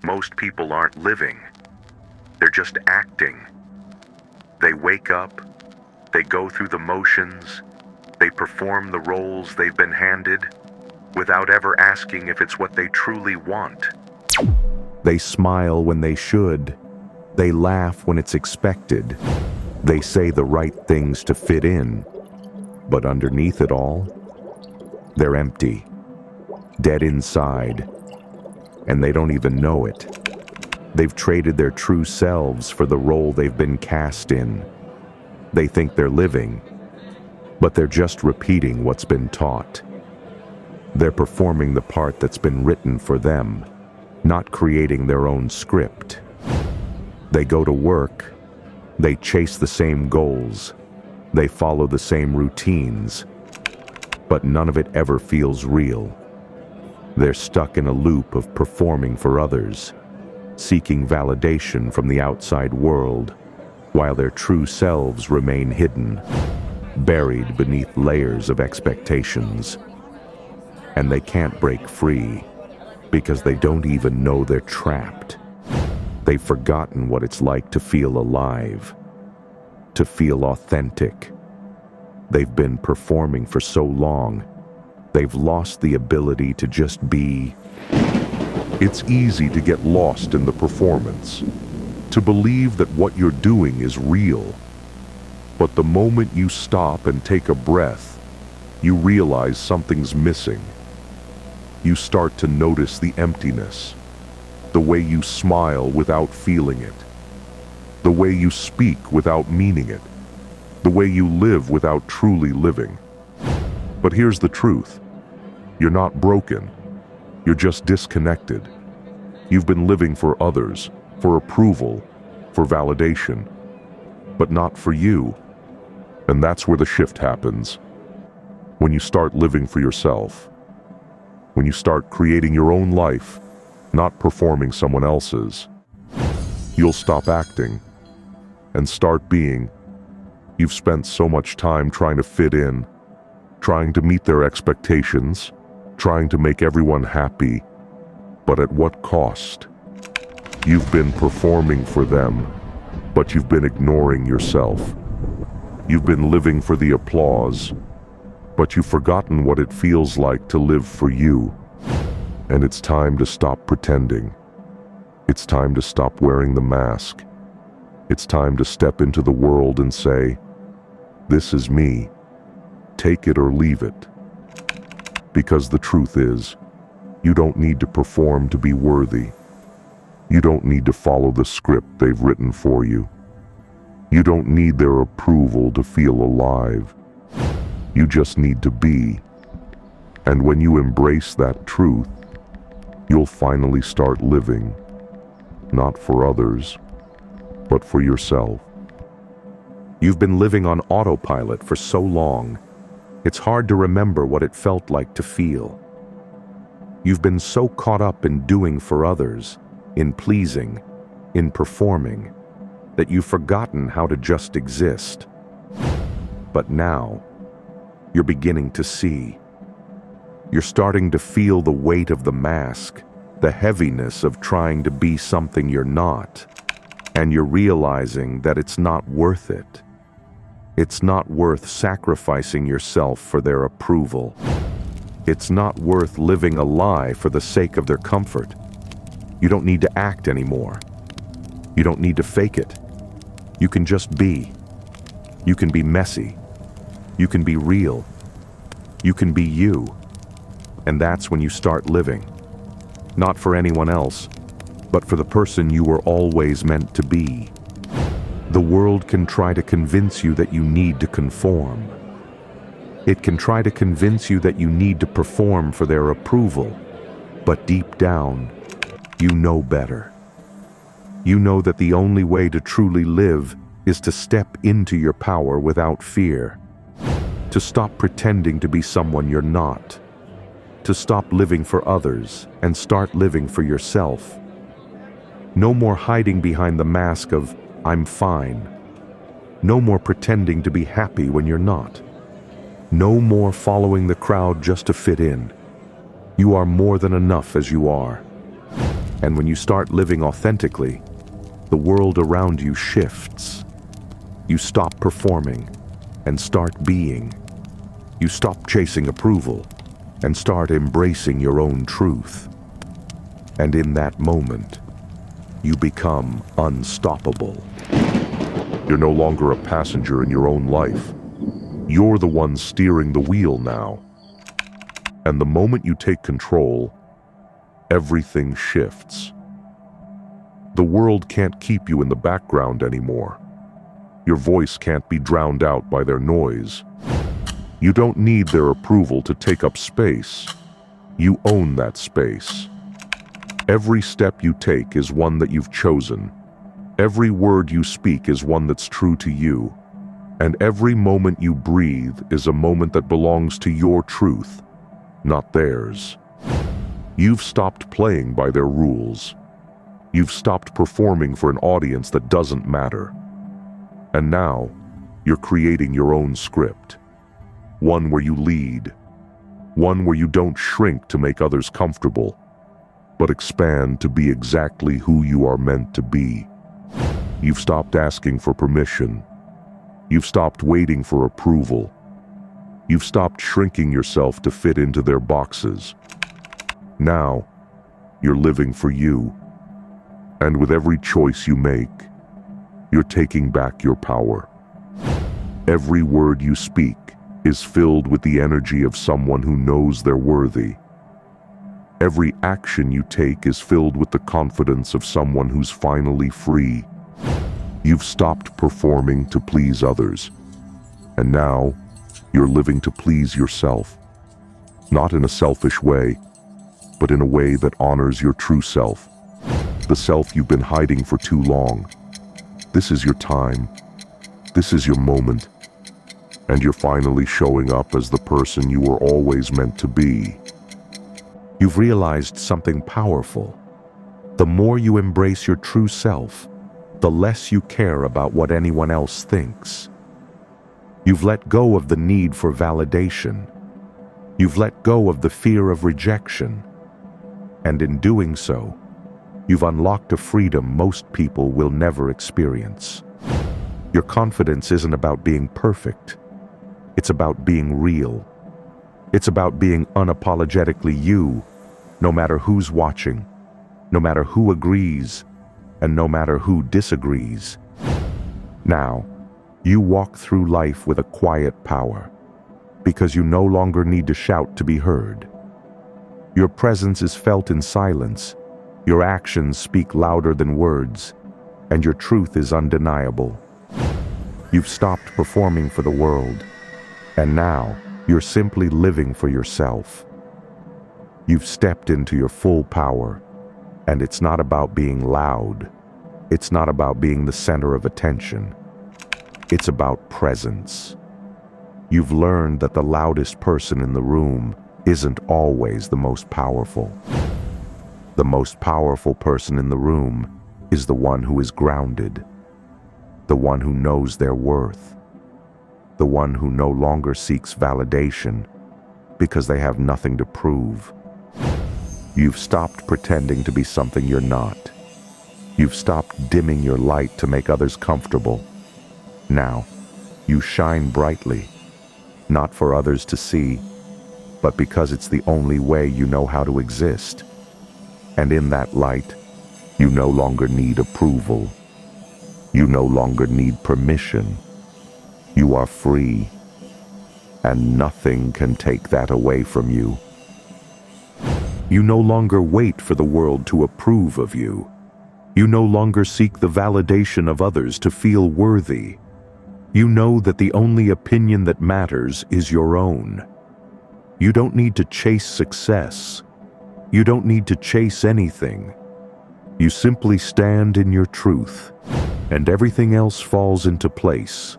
Most people aren't living. They're just acting. They wake up, they go through the motions, they perform the roles they've been handed, without ever asking if it's what they truly want. They smile when they should. They laugh when it's expected. They say the right things to fit in. But underneath it all, they're empty, dead inside, and they don't even know it. They've traded their true selves for the role they've been cast in. They think they're living, but they're just repeating what's been taught. They're performing the part that's been written for them, not creating their own script. They go to work, they chase the same goals, they follow the same routines, but none of it ever feels real. They're stuck in a loop of performing for others, seeking validation from the outside world, while their true selves remain hidden, buried beneath layers of expectations. And they can't break free, because they don't even know they're trapped. They've forgotten what it's like to feel alive, to feel authentic. They've been performing for so long, they've lost the ability to just be. It's easy to get lost in the performance, to believe that what you're doing is real. But the moment you stop and take a breath, you realize something's missing. You start to notice the emptiness, the way you smile without feeling it, the way you speak without meaning it, the way you live without truly living. But here's the truth. You're not broken. You're just disconnected. You've been living for others, for approval, for validation, but not for you. And that's where the shift happens. When you start living for yourself. When you start creating your own life, not performing someone else's. You'll stop acting and start being. You've spent so much time trying to fit in, trying to meet their expectations, trying to make everyone happy, but at what cost? You've been performing for them, but you've been ignoring yourself. You've been living for the applause, but you've forgotten what it feels like to live for you. And it's time to stop pretending. It's time to stop wearing the mask. It's time to step into the world and say, "This is me. Take it or leave it." Because the truth is, you don't need to perform to be worthy. You don't need to follow the script they've written for you. You don't need their approval to feel alive. You just need to be. And when you embrace that truth, you'll finally start living, not for others, but for yourself. You've been living on autopilot for so long, it's hard to remember what it felt like to feel. You've been so caught up in doing for others, in pleasing, in performing, that you've forgotten how to just exist. But now, you're beginning to see. You're starting to feel the weight of the mask, the heaviness of trying to be something you're not, and you're realizing that it's not worth it. It's not worth sacrificing yourself for their approval. It's not worth living a lie for the sake of their comfort. You don't need to act anymore. You don't need to fake it. You can just be. You can be messy. You can be real. You can be you. And that's when you start living. Not for anyone else, but for the person you were always meant to be. The world can try to convince you that you need to conform. It can try to convince you that you need to perform for their approval. But deep down, you know better. You know that the only way to truly live is to step into your power without fear. To stop pretending to be someone you're not. To stop living for others and start living for yourself. No more hiding behind the mask of, "I'm fine." No more pretending to be happy when you're not. No more following the crowd just to fit in. You are more than enough as you are. And when you start living authentically, the world around you shifts. You stop performing and start being. You stop chasing approval and start embracing your own truth. And in that moment, you become unstoppable. You're no longer a passenger in your own life. You're the one steering the wheel now. And the moment you take control, everything shifts. The world can't keep you in the background anymore. Your voice can't be drowned out by their noise. You don't need their approval to take up space. You own that space. Every step you take is one that you've chosen. Every word you speak is one that's true to you. And every moment you breathe is a moment that belongs to your truth, not theirs. You've stopped playing by their rules. You've stopped performing for an audience that doesn't matter. And now, you're creating your own script. One where you lead. One where you don't shrink to make others comfortable, but expand to be exactly who you are meant to be. You've stopped asking for permission. You've stopped waiting for approval. You've stopped shrinking yourself to fit into their boxes. Now, you're living for you. And with every choice you make, you're taking back your power. Every word you speak is filled with the energy of someone who knows they're worthy. Every action you take is filled with the confidence of someone who's finally free. You've stopped performing to please others, and now you're living to please yourself. Not in a selfish way, but in a way that honors your true self, the self you've been hiding for too long. This is your time. This is your moment. And you're finally showing up as the person you were always meant to be. You've realized something powerful. The more you embrace your true self, the less you care about what anyone else thinks. You've let go of the need for validation. You've let go of the fear of rejection. And in doing so, you've unlocked a freedom most people will never experience. Your confidence isn't about being perfect. It's about being real. It's about being unapologetically you, no matter who's watching, no matter who agrees, and no matter who disagrees. Now, you walk through life with a quiet power, because you no longer need to shout to be heard. Your presence is felt in silence, your actions speak louder than words, and your truth is undeniable. You've stopped performing for the world, and now you're simply living for yourself. You've stepped into your full power, and it's not about being loud. It's not about being the center of attention. It's about presence. You've learned that the loudest person in the room isn't always the most powerful. The most powerful person in the room is the one who is grounded, the one who knows their worth, the one who no longer seeks validation because they have nothing to prove. You've stopped pretending to be something you're not. You've stopped dimming your light to make others comfortable. Now, you shine brightly, not for others to see, but because it's the only way you know how to exist. And in that light, you no longer need approval. You no longer need permission. You are free, and nothing can take that away from you. You no longer wait for the world to approve of you. You no longer seek the validation of others to feel worthy. You know that the only opinion that matters is your own. You don't need to chase success. You don't need to chase anything. You simply stand in your truth, and everything else falls into place.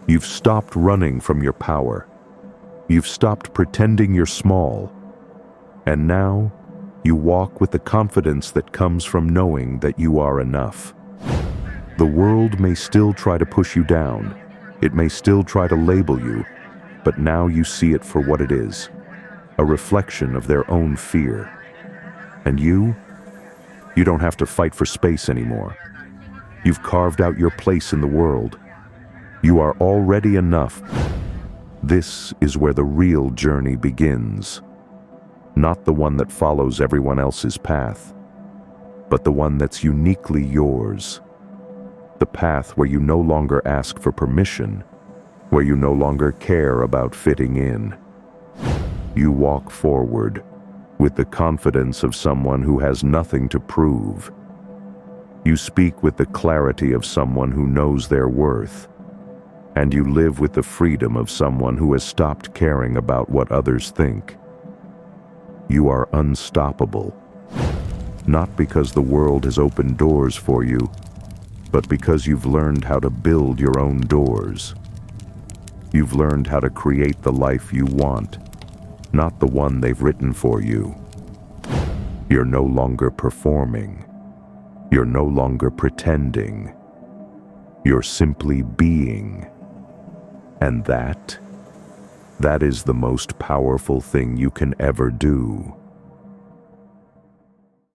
You've stopped running from your power. You've stopped pretending you're small. And now, you walk with the confidence that comes from knowing that you are enough. The world may still try to push you down. It may still try to label you, but now you see it for what it is, a reflection of their own fear. And you You don't have to fight for space anymore. You've carved out your place in the world. You are already enough. This is where the real journey begins. Not the one that follows everyone else's path, but the one that's uniquely yours. The path where you no longer ask for permission, where you no longer care about fitting in. You walk forward with the confidence of someone who has nothing to prove. You speak with the clarity of someone who knows their worth. And you live with the freedom of someone who has stopped caring about what others think. You are unstoppable. Not because the world has opened doors for you, but because you've learned how to build your own doors. You've learned how to create the life you want, not the one they've written for you. You're no longer performing. You're no longer pretending. You're simply being. And that is the most powerful thing you can ever do.